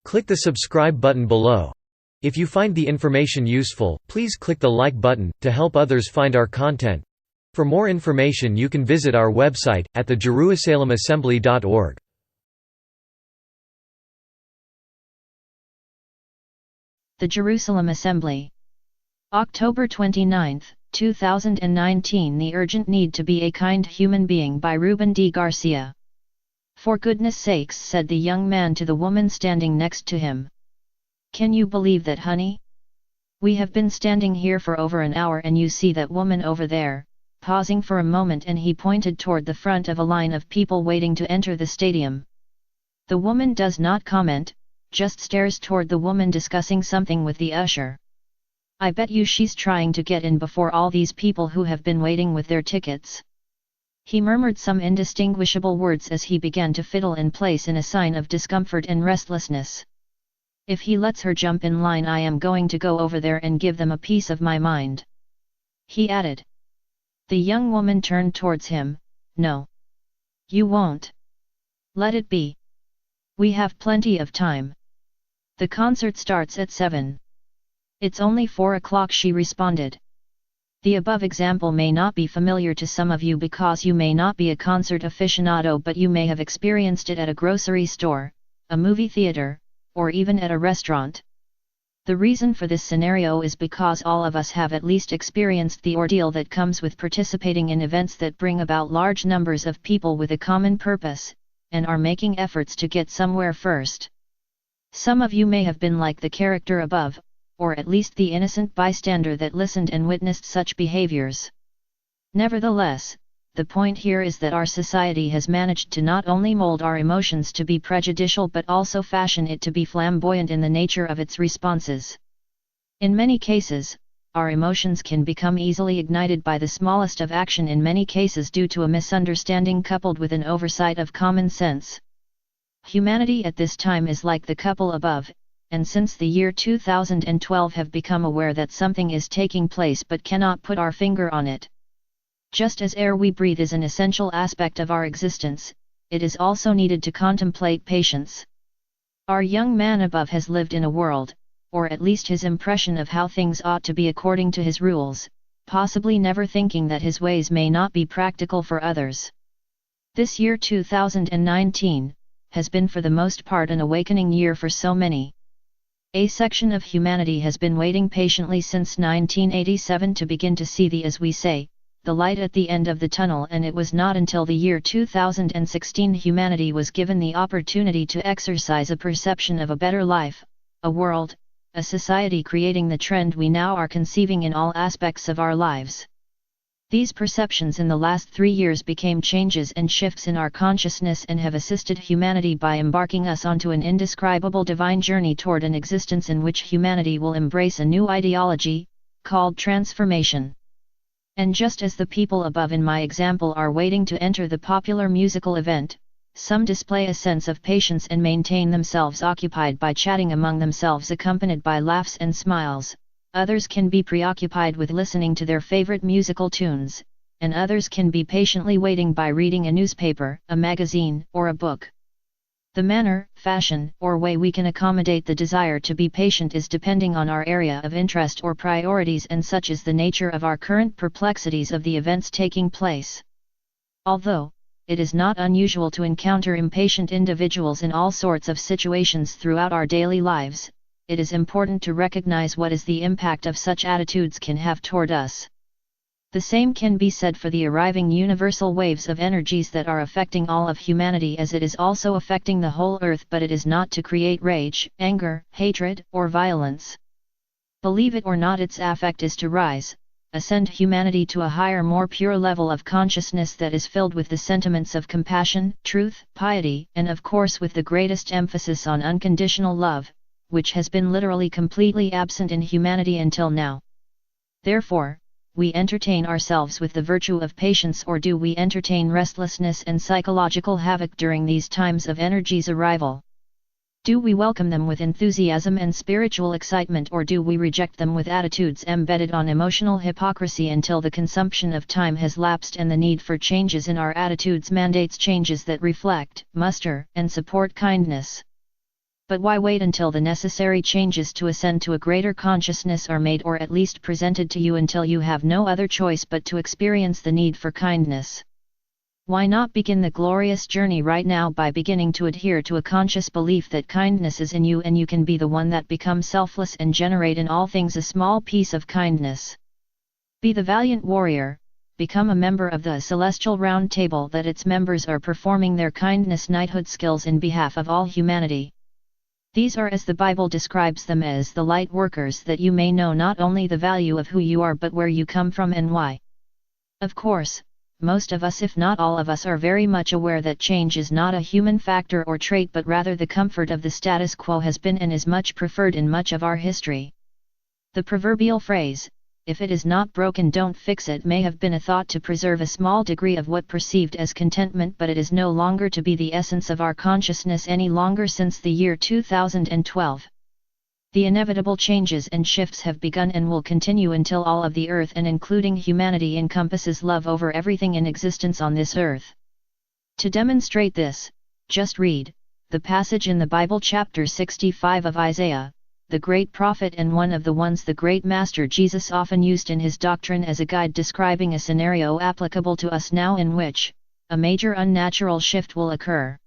Click the subscribe button below. If you find the information useful, please click the like button, to help others find our content. For more information you can visit our website, at thejerusalemassembly.org. The Jerusalem Assembly. October 29, 2019. The Urgent Need to Be a Kind Human Being by Ruben D. Garcia. "For goodness sakes," said the young man to the woman standing next to him. "Can you believe that, honey? We have been standing here for over an hour and you see that woman over there," pausing for a moment and he pointed toward the front of a line of people waiting to enter the stadium. The woman does not comment, just stares toward the woman discussing something with the usher. "I bet you she's trying to get in before all these people who have been waiting with their tickets." He murmured some indistinguishable words as he began to fiddle in place in a sign of discomfort and restlessness. "If he lets her jump in line, I am going to go over there and give them a piece of my mind," he added. The young woman turned towards him. "No. You won't. Let it be. We have plenty of time. The concert starts at 7. "It's only 4 o'clock," she responded. The above example may not be familiar to some of you because you may not be a concert aficionado, but you may have experienced it at a grocery store, a movie theater, or even at a restaurant. The reason for this scenario is because all of us have at least experienced the ordeal that comes with participating in events that bring about large numbers of people with a common purpose, and are making efforts to get somewhere first. Some of you may have been like the character above, or at least the innocent bystander that listened and witnessed such behaviors. Nevertheless, the point here is that our society has managed to not only mold our emotions to be prejudicial but also fashion it to be flamboyant in the nature of its responses. In many cases, our emotions can become easily ignited by the smallest of action, in many cases due to a misunderstanding coupled with an oversight of common sense. Humanity at this time is like the couple above, and since the year 2012 have become aware that something is taking place but cannot put our finger on it. Just as air we breathe is an essential aspect of our existence, it is also needed to contemplate patience. Our young man above has lived in a world, or at least his impression of how things ought to be according to his rules, possibly never thinking that his ways may not be practical for others. This year 2019, has been for the most part an awakening year for so many. A section of humanity has been waiting patiently since 1987 to begin to see as we say, the light at the end of the tunnel, and it was not until the year 2016 humanity was given the opportunity to exercise a perception of a better life, a world, a society creating the trend we now are conceiving in all aspects of our lives. These perceptions in the last 3 years became changes and shifts in our consciousness and have assisted humanity by embarking us onto an indescribable divine journey toward an existence in which humanity will embrace a new ideology, called transformation. And just as the people above in my example are waiting to enter the popular musical event, some display a sense of patience and maintain themselves occupied by chatting among themselves accompanied by laughs and smiles. Others can be preoccupied with listening to their favorite musical tunes, and others can be patiently waiting by reading a newspaper, a magazine, or a book. The manner, fashion, or way we can accommodate the desire to be patient is depending on our area of interest or priorities, and such is the nature of our current perplexities of the events taking place. Although, it is not unusual to encounter impatient individuals in all sorts of situations throughout our daily lives, it is important to recognize what is the impact of such attitudes can have toward us. The same can be said for the arriving universal waves of energies that are affecting all of humanity, as it is also affecting the whole earth, but it is not to create rage, anger, hatred, or violence. Believe it or not, its affect is to rise, ascend humanity to a higher, more pure level of consciousness that is filled with the sentiments of compassion, truth, piety, and of course with the greatest emphasis on unconditional love, which has been literally completely absent in humanity until now. Therefore, we entertain ourselves with the virtue of patience, or do we entertain restlessness and psychological havoc during these times of energy's arrival? Do we welcome them with enthusiasm and spiritual excitement, or do we reject them with attitudes embedded on emotional hypocrisy until the consumption of time has lapsed and the need for changes in our attitudes mandates changes that reflect, muster, and support kindness? But why wait until the necessary changes to ascend to a greater consciousness are made or at least presented to you until you have no other choice but to experience the need for kindness? Why not begin the glorious journey right now by beginning to adhere to a conscious belief that kindness is in you and you can be the one that becomes selfless and generate in all things a small piece of kindness? Be the valiant warrior, become a member of the celestial round table that its members are performing their kindness knighthood skills in behalf of all humanity. These are, as the Bible describes them, as the light workers, that you may know not only the value of who you are but where you come from and why. Of course, most of us, if not all of us, are very much aware that change is not a human factor or trait but rather the comfort of the status quo has been and is much preferred in much of our history. The proverbial phrase, "If it is not broken, don't fix it," may have been a thought to preserve a small degree of what perceived as contentment, but it is no longer to be the essence of our consciousness any longer since the year 2012. The inevitable changes and shifts have begun and will continue until all of the earth and including humanity encompasses love over everything in existence on this earth. To demonstrate this, just read the passage in the Bible, chapter 65 of Isaiah, the great prophet and one of the ones the great master Jesus often used in his doctrine as a guide describing a scenario applicable to us now in which a major unnatural shift will occur.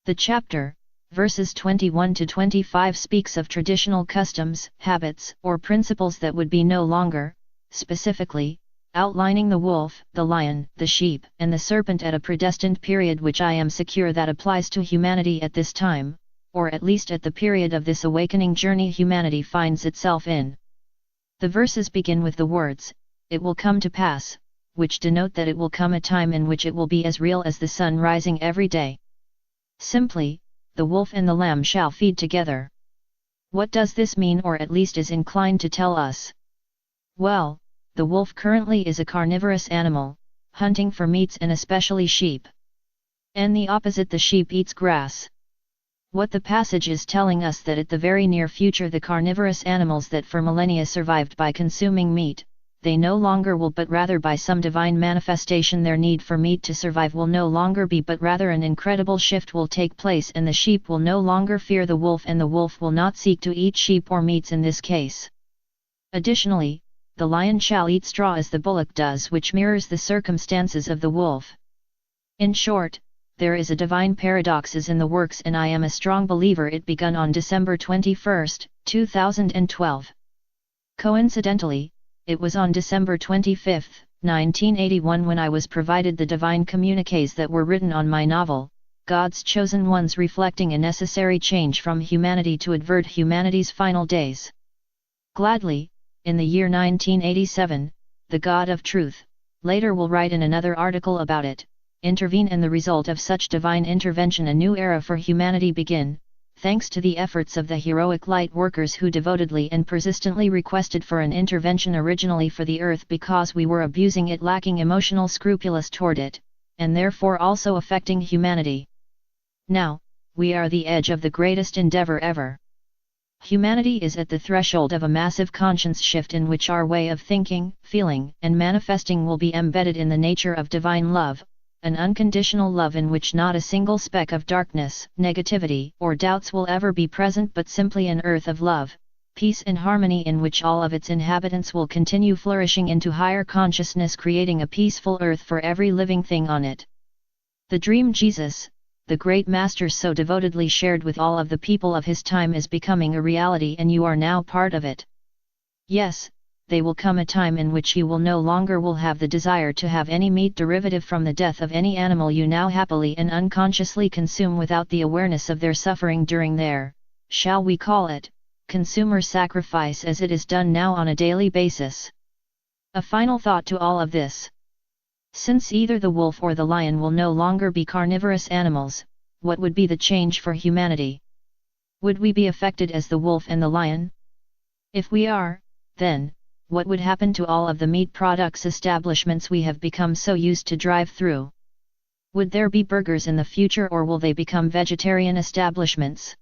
The chapter, verses 21 to 25, speaks of traditional customs, habits, or principles that would be no longer, specifically, outlining the wolf, the lion, the sheep, and the serpent at a predestined period, which I am secure that applies to humanity at this time, or at least at the period of this awakening journey humanity finds itself in. The verses begin with the words, "It will come to pass," which denote that it will come a time in which it will be as real as the sun rising every day. Simply, the wolf and the lamb shall feed together. What does this mean, or at least is inclined to tell us? Well, the wolf currently is a carnivorous animal, hunting for meats and especially sheep. And the opposite, the sheep eats grass. What the passage is telling us that at the very near future the carnivorous animals that for millennia survived by consuming meat, they no longer will, but rather by some divine manifestation their need for meat to survive will no longer be, but rather an incredible shift will take place and the sheep will no longer fear the wolf and the wolf will not seek to eat sheep or meats in this case. Additionally, the lion shall eat straw as the bullock does, which mirrors the circumstances of the wolf. In short, there is a divine paradoxes in the works, and I am a strong believer it begun on December 21, 2012. Coincidentally, it was on December 25, 1981 when I was provided the divine communiques that were written on my novel, God's Chosen Ones, reflecting a necessary change from humanity to avert humanity's final days. Gladly, in the year 1987, the God of Truth, later will write in another article about it, intervene, and the result of such divine intervention a new era for humanity begin, thanks to the efforts of the heroic light workers who devotedly and persistently requested for an intervention originally for the earth because we were abusing it, lacking emotional scrupulous toward it, and therefore also affecting humanity. Now, we are the edge of the greatest endeavor ever. Humanity is at the threshold of a massive conscience shift in which our way of thinking, feeling, and manifesting will be embedded in the nature of divine love, an unconditional love in which not a single speck of darkness, negativity, or doubts will ever be present, but simply an earth of love, peace and harmony in which all of its inhabitants will continue flourishing into higher consciousness, creating a peaceful earth for every living thing on it. The dream Jesus, the great master so devotedly shared with all of the people of his time, is becoming a reality, and you are now part of it. Yes, there will come a time in which you will no longer will have the desire to have any meat derivative from the death of any animal you now happily and unconsciously consume without the awareness of their suffering during their, shall we call it, consumer sacrifice, as it is done now on a daily basis. A final thought to all of this. Since either the wolf or the lion will no longer be carnivorous animals, what would be the change for humanity? Would we be affected as the wolf and the lion? If we are, then, what would happen to all of the meat products establishments we have become so used to drive through? Would there be burgers in the future, or will they become vegetarian establishments?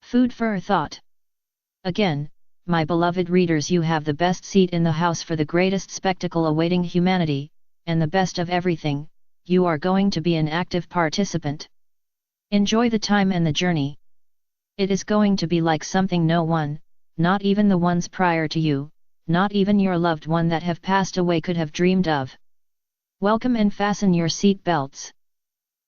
Food for thought. Again, my beloved readers, you have the best seat in the house for the greatest spectacle awaiting humanity, and the best of everything, you are going to be an active participant. Enjoy the time and the journey. It is going to be like something no one, not even the ones prior to you, not even your loved one that have passed away could have dreamed of. Welcome and fasten your seat belts.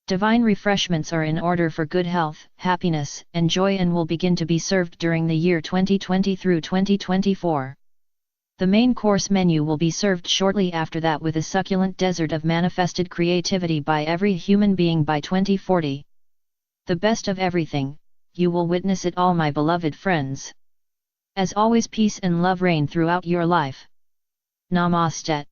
Divine refreshments are in order for good health, happiness, and joy and will begin to be served during the year 2020 through 2024. The main course menu will be served shortly after that with a succulent desert of manifested creativity by every human being by 2040. The best of everything, you will witness it all, my beloved friends. As always, peace and love reign throughout your life. Namaste.